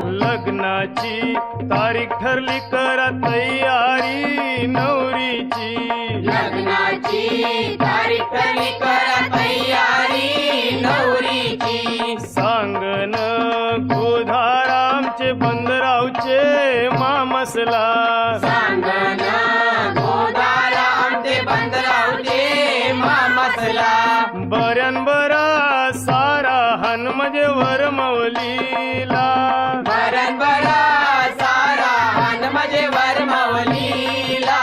लग्नाची तारीख ठरली करा तयारी नवरीची लग्नाची तारीख ठरली करा तयारी नवरीची सांगन गोधारामचे बंदरावचे मामसला सांगन गोदारा आमचे बंदरावचे मामसला बऱ्यान बरा सारा हनुमजे वरमवलीला बरन बरा सारा हन म्हणजे वरमवलीला